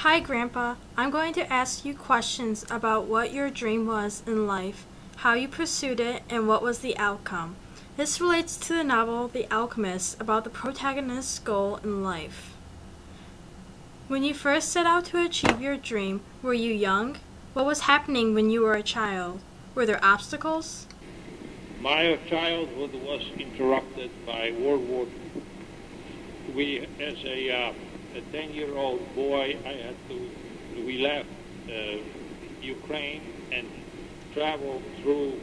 Hi, Grandpa. I'm going to ask you questions about what your dream was in life, how you pursued it, and what was the outcome. This relates to the novel The Alchemist about the protagonist's goal in life. When you first set out to achieve your dream, were you young? What was happening when you were a child? Were there obstacles? My childhood was interrupted by World War II. As a 10-year-old boy, we left Ukraine and traveled through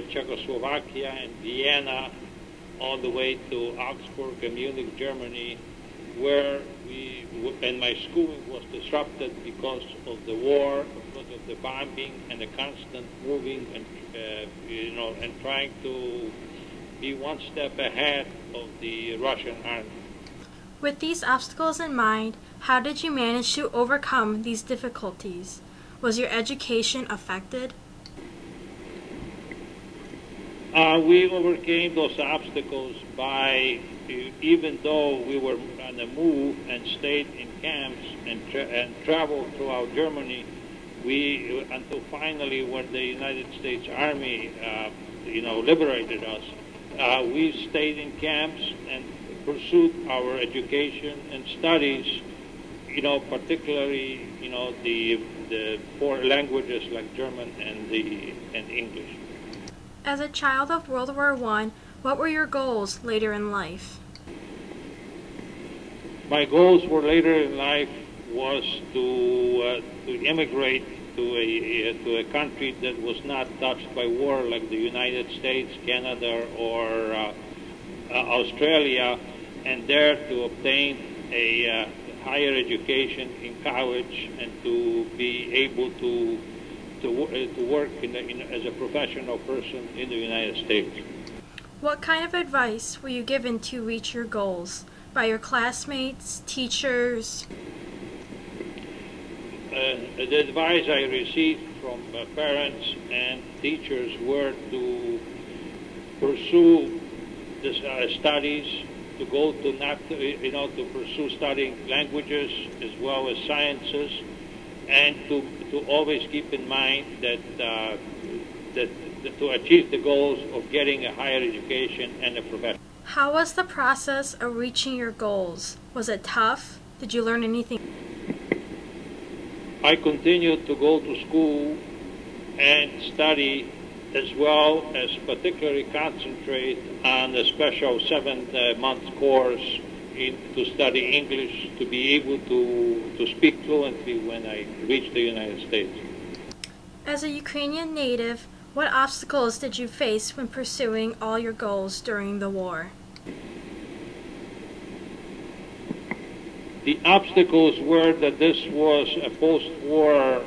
Czechoslovakia and Vienna all the way to Augsburg and Munich, Germany, where and my schooling was disrupted because of the war, because of the bombing and the constant moving and and trying to be one step ahead of the Russian army. With these obstacles in mind, how did you manage to overcome these difficulties? Was your education affected? We overcame those obstacles by, even though we were on the move and stayed in camps and traveled throughout Germany, until finally when the United States Army, liberated us, we stayed in camps and pursued our education and studies, particularly, the four languages like German and English. As a child of World War I, what were your goals later in life? My goals for later in life was to immigrate to a country that was not touched by war, like the United States, Canada, or Australia, and there to obtain a higher education in college and to be able to work as a professional person in the United States. What kind of advice were you given to reach your goals? By your classmates, teachers? The advice I received from parents and teachers were to pursue the studies, to go to pursue studying languages as well as sciences, and to always keep in mind that to achieve the goals of getting a higher education and a profession. How was the process of reaching your goals? Was it tough? Did you learn anything? I continued to go to school and study, as well as particularly concentrate on a special 7-month course to study English, to be able to speak fluently when I reached the United States. As a Ukrainian native, what obstacles did you face when pursuing all your goals during the war? The obstacles were that this was a post-war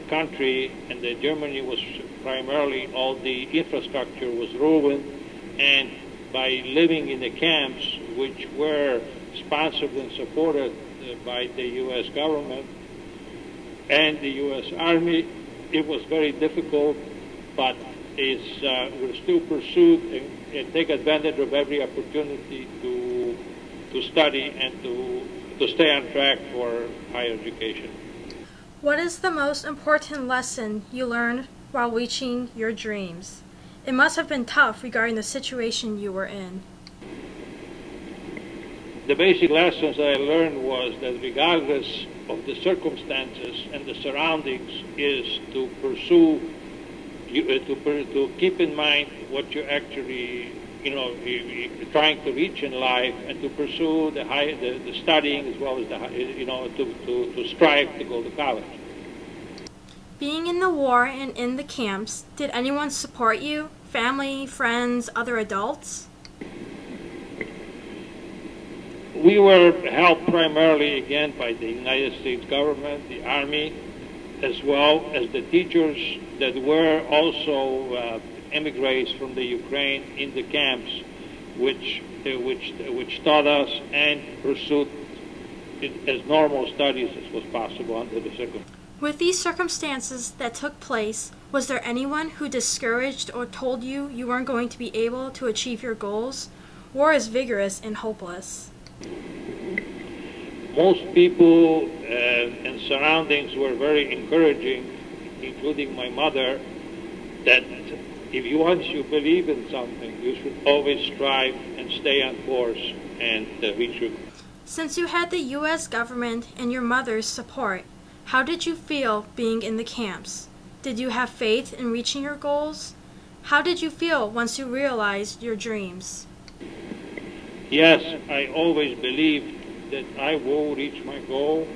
country, and that Germany was primarily, all the infrastructure was ruined, and by living in the camps, which were sponsored and supported by the U.S. government and the U.S. Army, it was very difficult, but we still pursued and take advantage of every opportunity to study and to stay on track for higher education. What is the most important lesson you learned while reaching your dreams? It must have been tough regarding the situation you were in. The basic lessons that I learned was that regardless of the circumstances and the surroundings, is to pursue, to keep in mind what you're actually, trying to reach in life, and to pursue the studying as well as to strive to go to college. Being in the war and in the camps, did anyone support you? Family, friends, other adults? We were helped primarily, again, by the United States government, the Army, as well as the teachers that were also immigrants from the Ukraine in the camps, which taught us and pursued it as normal studies as was possible under the circumstances. With these circumstances that took place, was there anyone who discouraged or told you you weren't going to be able to achieve your goals? War is vigorous and hopeless. Most people and surroundings were very encouraging, including my mother, that if once you believe in something, you should always strive and stay on course and reach your. Since you had the U.S. government and your mother's support, how did you feel being in the camps? Did you have faith in reaching your goals? How did you feel once you realized your dreams? Yes, I always believed that I will reach my goal,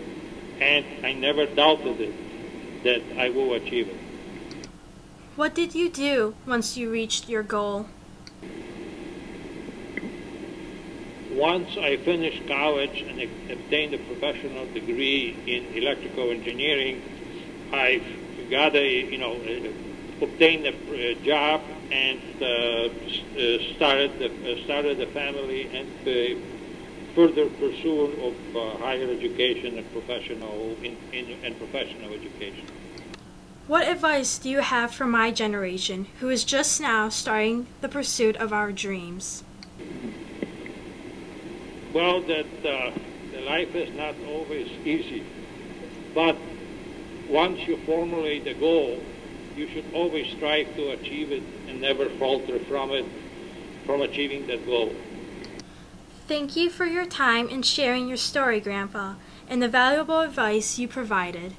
and I never doubted it, that I will achieve it. What did you do once you reached your goal? Once I finished college and obtained a professional degree in electrical engineering, I got obtained a job and started a family and further pursuit of higher education and professional education. What advice do you have for my generation who is just now starting the pursuit of our dreams? Well, that the life is not always easy, but once you formulate a goal, you should always strive to achieve it and never falter from achieving that goal. Thank you for your time and sharing your story, Grandpa, and the valuable advice you provided.